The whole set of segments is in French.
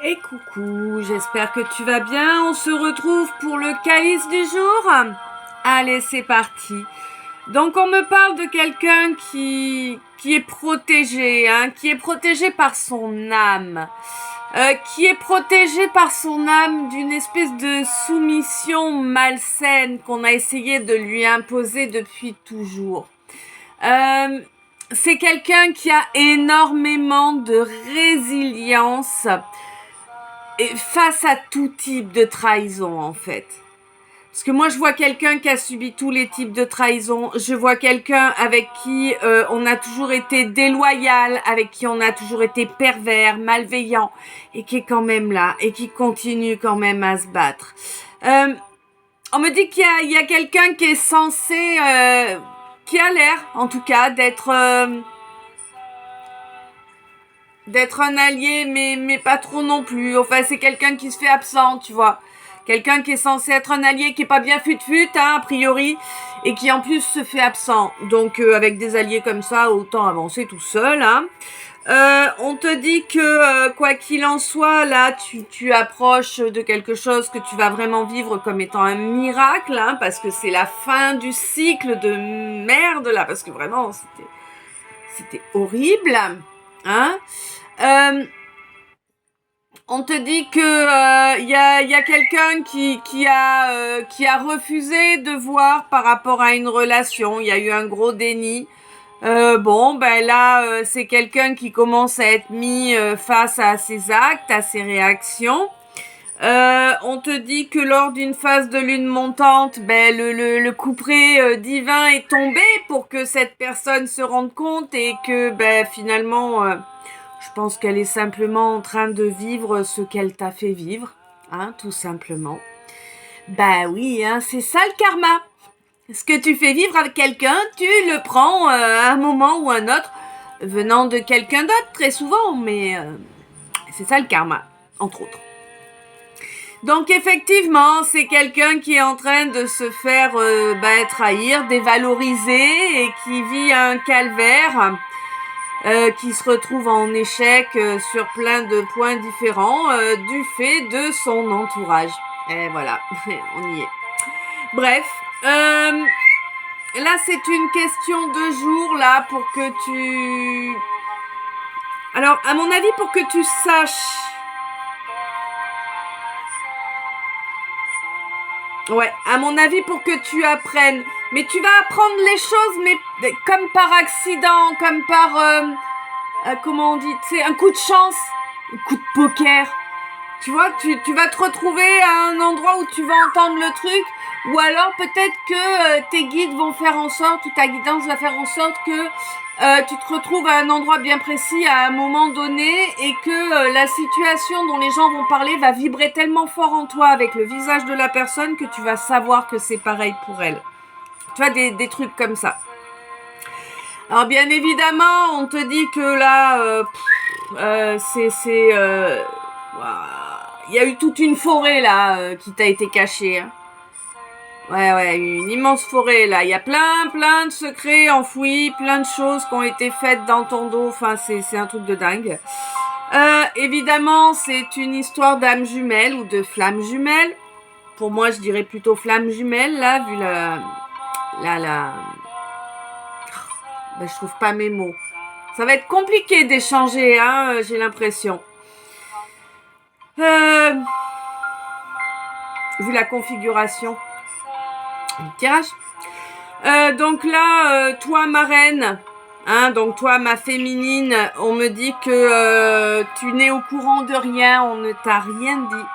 Et coucou, j'espère que tu vas bien. On se retrouve pour le calice du jour. Allez, c'est parti. Donc, on me parle de quelqu'un qui est protégé, qui est protégé par son âme. Qui est protégé par son âme d'une espèce de soumission malsaine qu'on a essayé de lui imposer depuis toujours. C'est quelqu'un qui a énormément de résilience et face à tout type de trahison, en fait. Parce que moi, je vois quelqu'un qui a subi tous les types de trahison. Je vois quelqu'un avec qui on a toujours été déloyal, avec qui on a toujours été pervers, malveillant, et qui est quand même là, et qui continue quand même à se battre. On me dit qu'il y a quelqu'un qui est censé, qui a l'air, en tout cas, d'être un allié, mais pas trop non plus. Enfin, c'est quelqu'un qui se fait absent, tu vois. Quelqu'un qui est censé être un allié, qui est pas bien fut-fut, a priori, et qui en plus se fait absent. Donc, avec des alliés comme ça, autant avancer tout seul, on te dit que, quoi qu'il en soit, là, tu approches de quelque chose que tu vas vraiment vivre comme étant un miracle, parce que c'est la fin du cycle de merde, là, parce que vraiment, c'était horrible, on te dit que y a quelqu'un qui a refusé de voir par rapport à une relation. Il y a eu un gros déni. C'est quelqu'un qui commence à être mis face à ses actes, à ses réactions. On te dit que lors d'une phase de lune montante, le couperet divin est tombé pour que cette personne se rende compte et que finalement, je pense qu'elle est simplement en train de vivre ce qu'elle t'a fait vivre, tout simplement. Bah oui, c'est ça le karma. Ce que tu fais vivre avec quelqu'un, tu le prends à un moment ou un autre, venant de quelqu'un d'autre très souvent, mais c'est ça le karma, entre autres. Donc effectivement, c'est quelqu'un qui est en train de se faire trahir, dévaloriser et qui vit un calvaire, qui se retrouve en échec sur plein de points différents du fait de son entourage. Et voilà, on y est. Bref, là c'est une question de jour là pour que tu... Alors à mon avis pour que tu saches... Ouais, à mon avis pour que tu apprennes. Mais tu vas apprendre les choses, mais comme par accident, comme par... comment on dit, c'est un coup de chance, un coup de poker. Tu vois, tu vas te retrouver à un endroit où tu vas entendre le truc, ou alors peut-être que tes guides vont faire en sorte, ou ta guidance va faire en sorte que tu te retrouves à un endroit bien précis à un moment donné, et que la situation dont les gens vont parler va vibrer tellement fort en toi avec le visage de la personne que tu vas savoir que c'est pareil pour elle. Tu vois, des trucs comme ça. Alors bien évidemment, on te dit que là, il y a eu toute une forêt là qui t'a été cachée. Ouais, une immense forêt là. Il y a plein de secrets enfouis, plein de choses qui ont été faites dans ton dos. Enfin, c'est un truc de dingue. Évidemment, c'est une histoire d'âme jumelle ou de flamme jumelle. Pour moi, je dirais plutôt flamme jumelle là, vu je trouve pas mes mots. Ça va être compliqué d'échanger, j'ai l'impression. Vu la configuration du tirage. Donc là, toi ma reine, donc toi ma féminine, on me dit que tu n'es au courant de rien, on ne t'a rien dit.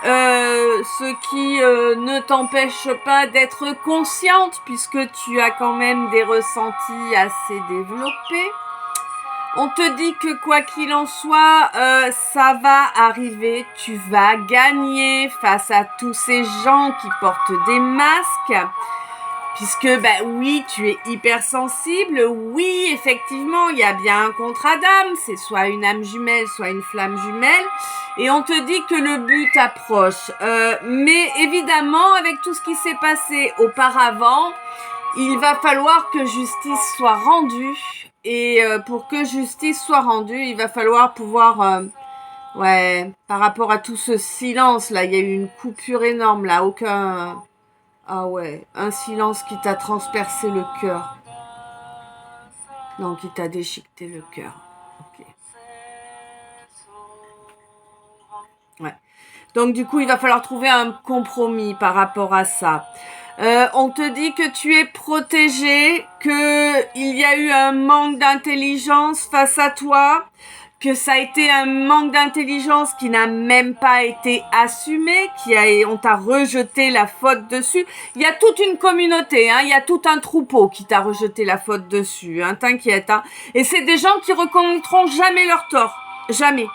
Ce qui ne t'empêche pas d'être consciente puisque tu as quand même des ressentis assez développés. On te dit que quoi qu'il en soit, ça va arriver, tu vas gagner face à tous ces gens qui portent des masques. Puisque, oui, tu es hypersensible, oui, effectivement, il y a bien un contrat d'âme, c'est soit une âme jumelle, soit une flamme jumelle, et on te dit que le but approche. Mais évidemment, avec tout ce qui s'est passé auparavant, il va falloir que justice soit rendue, et pour que justice soit rendue, il va falloir pouvoir Ouais, par rapport à tout ce silence, là, il y a eu une coupure énorme, là, aucun... Ah ouais, un silence qui t'a transpercé le cœur. Non, qui t'a déchiqueté le cœur. Ok. Ouais. Donc du coup, il va falloir trouver un compromis par rapport à ça. On te dit que tu es protégé, que il y a eu un manque d'intelligence face à toi, que ça a été un manque d'intelligence qui n'a même pas été assumé, on t'a rejeté la faute dessus. Il y a toute une communauté, hein, il y a tout un troupeau qui t'a rejeté la faute dessus, hein, t'inquiète. Hein. Et c'est des gens qui reconnaîtront jamais leur tort, jamais.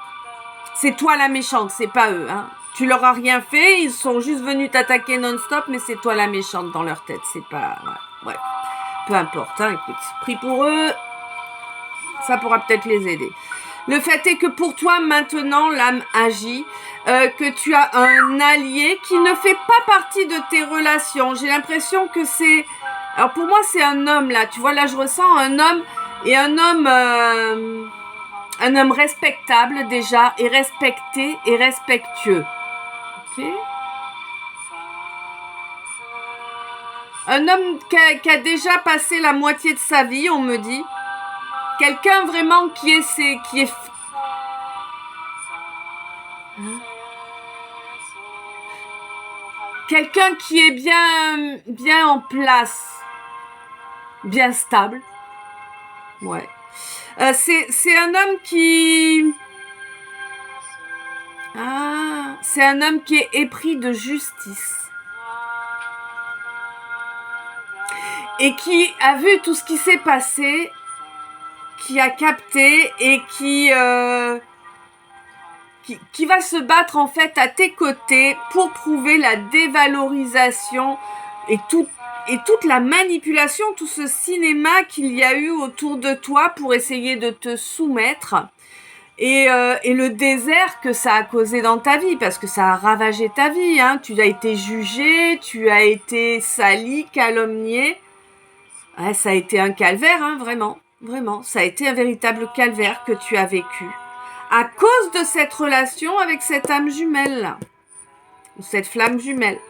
C'est toi la méchante, c'est pas eux. Hein. Tu leur as rien fait, ils sont juste venus t'attaquer non-stop, mais c'est toi la méchante dans leur tête. C'est pas... Ouais. Peu importe, hein, écoute. Prie pour eux, ça pourra peut-être les aider. Le fait est que pour toi, maintenant, l'âme agit, que tu as un allié qui ne fait pas partie de tes relations. J'ai l'impression que c'est... Alors pour moi, c'est un homme, là. Tu vois, là, je ressens un homme et un homme respectable déjà, et respecté et respectueux. Ok. Un homme qui a déjà passé la moitié de sa vie, on me dit. Quelqu'un vraiment qui est quelqu'un qui est bien en place, bien stable. Ouais. C'est un homme qui... Ah, c'est un homme qui est épris de justice. Et qui a vu tout ce qui s'est passé, qui a capté et qui va se battre en fait à tes côtés pour prouver la dévalorisation et toute la manipulation, tout ce cinéma qu'il y a eu autour de toi pour essayer de te soumettre et le désert que ça a causé dans ta vie, parce que ça a ravagé ta vie. Hein. Tu as été jugé, tu as été sali, calomnié. Ouais, ça a été un calvaire, hein, vraiment. Vraiment, ça a été un véritable calvaire que tu as vécu. À cause de cette relation avec cette âme jumelle, ou cette flamme jumelle,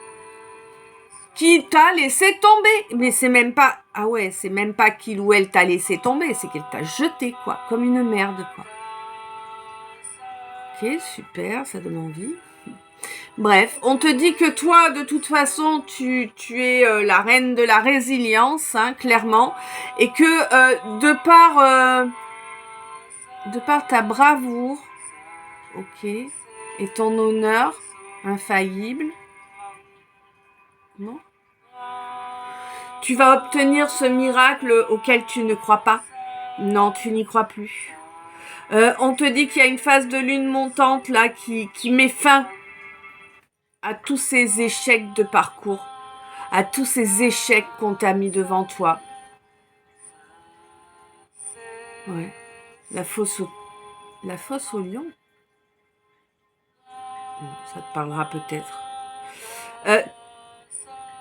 qui t'a laissé tomber. Mais c'est même pas, ah ouais, c'est même pas qu'il ou elle t'a laissé tomber, c'est qu'elle t'a jeté, quoi, comme une merde, quoi. Ok, super, ça donne envie. Bref, on te dit que toi, de toute façon, tu es la reine de la résilience, hein, clairement, et que de par ta bravoure, ok, et ton honneur infaillible, non, tu vas obtenir ce miracle auquel tu ne crois pas. Non, tu n'y crois plus. On te dit qu'il y a une phase de lune montante là qui met fin à tous ces échecs de parcours, à tous ces échecs qu'on t'a mis devant toi. Ouais. La fosse au lion. Ça te parlera peut-être.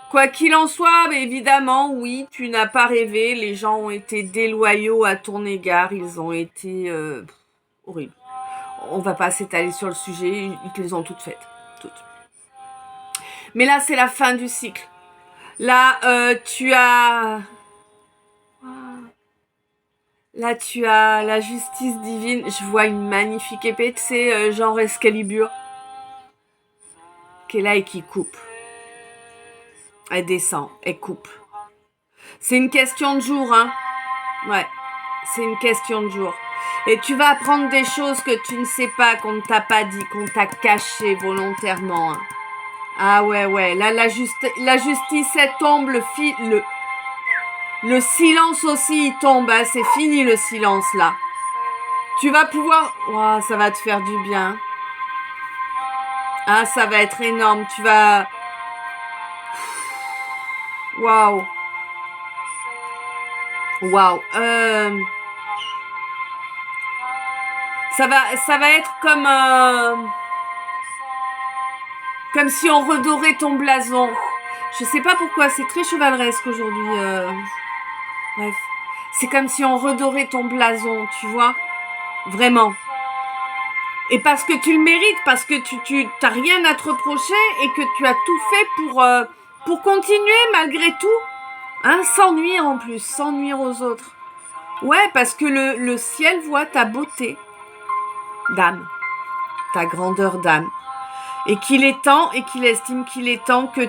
Quoi qu'il en soit, évidemment, oui, tu n'as pas rêvé. Les gens ont été déloyaux à ton égard. Ils ont été horribles. On va pas s'étaler sur le sujet. Ils te les ont toutes faites. Toutes. Mais là, c'est la fin du cycle. Là, tu as la justice divine. Je vois une magnifique épée, tu sais, genre Excalibur, qui est là et qui coupe. Elle descend, elle coupe. C'est une question de jour, hein. Ouais, c'est une question de jour. Et tu vas apprendre des choses que tu ne sais pas, qu'on ne t'a pas dit, qu'on t'a caché volontairement. Hein. Ah ouais, là, la justice, elle tombe, le silence aussi, il tombe, hein. C'est fini le silence, là. Tu vas pouvoir... Oh, ça va te faire du bien. Ah, ça va être énorme, tu vas... Waouh. Waouh. Ça va être comme si on redorait ton blason. Je sais pas pourquoi, c'est très chevaleresque aujourd'hui. Bref. C'est comme si on redorait ton blason, tu vois. Vraiment. Et parce que tu le mérites, parce que tu t'as rien à te reprocher et que tu as tout fait pour continuer malgré tout. Hein, sans nuire en plus, sans nuire aux autres. Ouais, parce que le ciel voit ta beauté d'âme, ta grandeur d'âme. Et qu'il est temps, et qu'il estime qu'il est temps que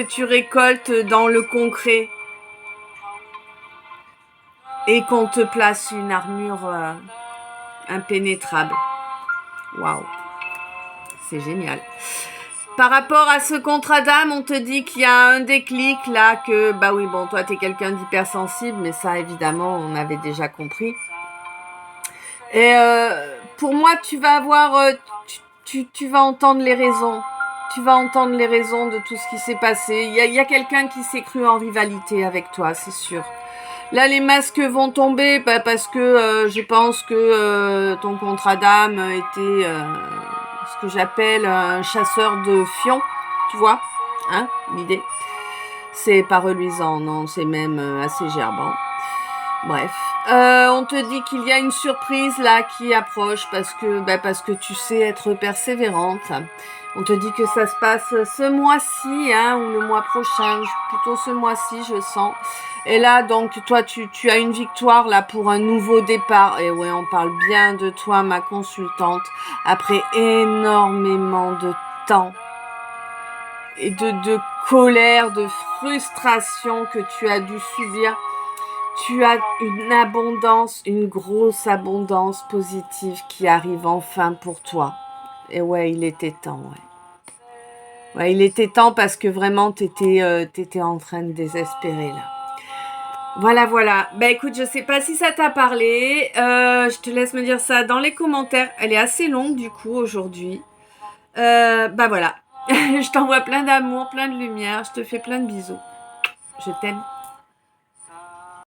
tu récoltes dans le concret. Et qu'on te place une armure impénétrable. Waouh, c'est génial. Par rapport à ce contrat d'âme, on te dit qu'il y a un déclic là, que bah oui, bon, toi t'es quelqu'un d'hypersensible, mais ça évidemment on avait déjà compris. Et pour moi, tu vas avoir, tu vas entendre les raisons. Tu vas entendre les raisons de tout ce qui s'est passé. Il y a quelqu'un qui s'est cru en rivalité avec toi, c'est sûr. Là, les masques vont tomber parce que je pense que ton contrat d'âme était ce que j'appelle un chasseur de fions, tu vois, hein, l'idée. C'est pas reluisant, non, c'est même assez gerbant. Bref, on te dit qu'il y a une surprise là qui approche parce que tu sais être persévérante. On te dit que ça se passe ce mois-ci, hein, ou le mois prochain, plutôt ce mois-ci, je sens. Et là, donc, toi, tu as une victoire là pour un nouveau départ. Et ouais, on parle bien de toi, ma consultante, après énormément de temps et de colère, de frustration que tu as dû subir. Tu as une abondance, une grosse abondance positive qui arrive enfin pour toi. Et ouais, il était temps, ouais. Ouais, il était temps parce que vraiment, t'étais en train de désespérer, là. Voilà, voilà. Bah écoute, je sais pas si ça t'a parlé. Je te laisse me dire ça dans les commentaires. Elle est assez longue, du coup, aujourd'hui. Bah voilà. Je t'envoie plein d'amour, plein de lumière. Je te fais plein de bisous. Je t'aime.